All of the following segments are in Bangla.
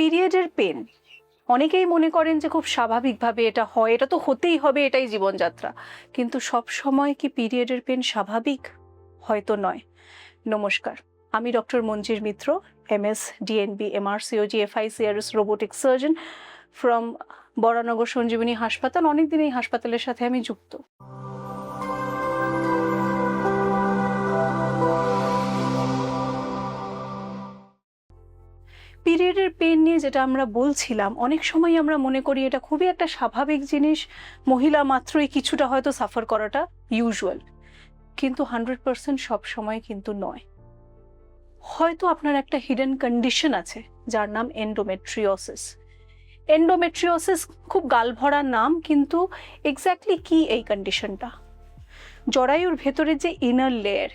পিরিয়ডের পেন অনেকেই মনে করেন যে খুব স্বাভাবিকভাবে এটা হয়, এটা তো হতেই হবে, এটাই জীবনযাত্রা। কিন্তু সব সময় কি পিরিয়ডের পেন স্বাভাবিক? হয়তো নয়। নমস্কার, আমি doctor Manjir Mitra, MS DNB MRCOG FICRS robotic surgeon from Baranagar Sanjeevani হাসপাতাল। অনেকদিন এই হাসপাতালের সাথে আমি যুক্ত। পিরিয়ডের পেন নিয়ে যেটা আমরা বলছিলাম, অনেক সময় আমরা মনে করি এটা খুবই একটা স্বাভাবিক জিনিস, মহিলা মাত্রই কিছুটা হয়তো সাফার করাটা ইউজুয়াল, কিন্তু 100% সব সময় কিন্তু নয়। হয়তো আপনার একটা হিডেন কন্ডিশন আছে যার নাম এন্ডোমেট্রিওসিস। এন্ডোমেট্রিওসিস খুব গালভরা নাম, কিন্তু এক্স্যাক্টলি কি এই কন্ডিশনটা? জরায়ুর ভেতরে যে ইনার লেয়ার,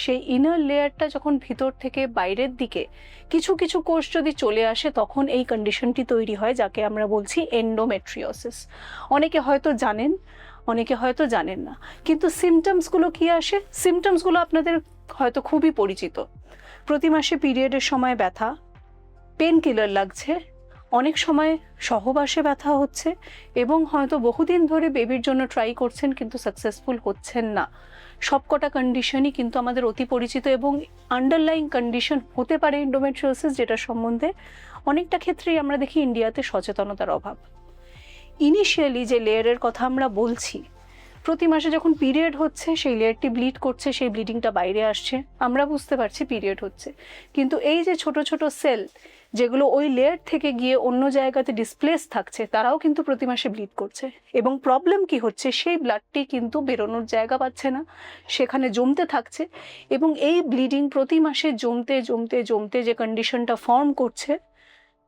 সেই ইনার লেয়ারটা যখন ভিতর থেকে বাইরের দিকে কিছু কিছু কোষ যদি চলে আসে, তখন এই কন্ডিশনটি তৈরি হয় যাকে আমরা বলছি এন্ডোমেট্রিওসিস। অনেকে হয়তো জানেন, অনেকে হয়তো জানেন না। কিন্তু সিমটমসগুলো কি আসে? সিমটমসগুলো আপনাদের হয়তো খুবই পরিচিত। প্রতি মাসে পিরিয়ডের সময় ব্যথা, পেন কিলার লাগছে, অনেক সময় সহবাসে ব্যথা হচ্ছে, এবং হয়তো বহুদিন ধরে বেবির জন্য ট্রাই করছেন কিন্তু সাকসেসফুল হচ্ছেন না। সবকটা কন্ডিশনই কিন্তু আমাদের অতি পরিচিত, এবং আন্ডারলাইং কন্ডিশন হতে পারে এন্ডোমেট্রিওসিস, যেটা সম্বন্ধে অনেকটা ক্ষেত্রেই আমরা দেখি ইন্ডিয়াতে সচেতনতার অভাব। ইনিশিয়ালি যে লেয়ারের কথা আমরা বলছি, প্রতি মাসে যখন পিরিয়ড হচ্ছে সেই লেয়ারটি ব্লিড করছে, সেই ব্লিডিংটা বাইরে আসছে, আমরা বুঝতে পারছি পিরিয়ড হচ্ছে। কিন্তু এই যে ছোট ছোট সেল যেগুলো ওই লেয়ার থেকে গিয়ে অন্য জায়গাতে ডিসপ্লেস থাকছে, তারাও কিন্তু প্রতি মাসে ব্লিড করছে। এবং প্রবলেম কি হচ্ছে? সেই ব্লাডটি কিন্তু বেরোনোর জায়গা পাচ্ছে না, সেখানে জমতে থাকছে, এবং এই ব্লিডিং প্রতি মাসে জমতে জমতে জমতে যে কন্ডিশনটা ফর্ম করছে,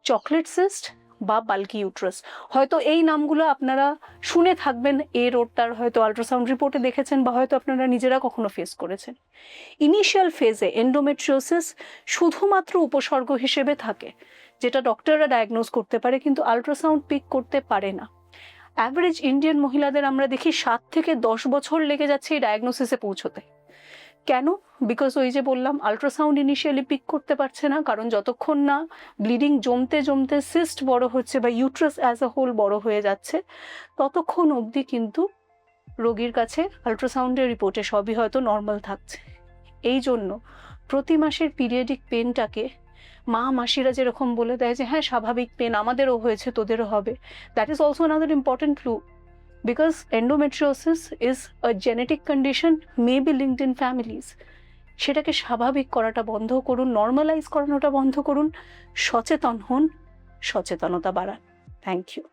চকলেট সিস্ট বা বাল্কি ইউট্রাস। হয়তো এই নামগুলো আপনারা শুনে থাকবেন, এই রোগটার হয়তো আল্ট্রাসাউন্ড রিপোর্টে দেখেছেন, বা হয়তো আপনারা নিজেরা কখনো ফেস করেছেন। ইনিশিয়াল ফেজে এন্ডোমেট্রিওসিস শুধুমাত্র উপসর্গ হিসেবে থাকে, যেটা ডক্টররা ডায়াগনোজ করতে পারে, কিন্তু আল্ট্রাসাউন্ড পিক করতে পারে না। অ্যাভারেজ ইন্ডিয়ান মহিলাদের আমরা দেখি 7 থেকে 10 বছর লেগে যাচ্ছে এই ডায়াগনোসিসে পৌঁছতে। কেন? বিকজ ওই যে বললাম, আল্ট্রাসাউন্ড ইনিশিয়ালি পিক করতে পারছে না, কারণ যতক্ষণ না ব্লিডিং জমতে জমতে সিস্ট বড় হচ্ছে বা ইউট্রাস অ্যাজ আ হোল বড় হয়ে যাচ্ছে, ততক্ষণ অবধি কিন্তু রোগীর কাছে আল্ট্রাসাউন্ডের রিপোর্টে সবই হয়তো নর্মাল থাকছে। এই জন্য প্রতি মাসের পিরিয়ডিক পেনটাকে মাসিরা যেরকম বলে দেয় যে হ্যাঁ স্বাভাবিক পেন, আমাদেরও হয়েছে, তোদেরও হবে, that is also another important clue. Because endometriosis is a genetic condition, may be linked in families. সেটাকে স্বাভাবিক করাটা বন্ধ করুন, নর্মালাইজ করানোটা বন্ধ করুন, সচেতন হন, সচেতনতা বাড়ান। Thank you.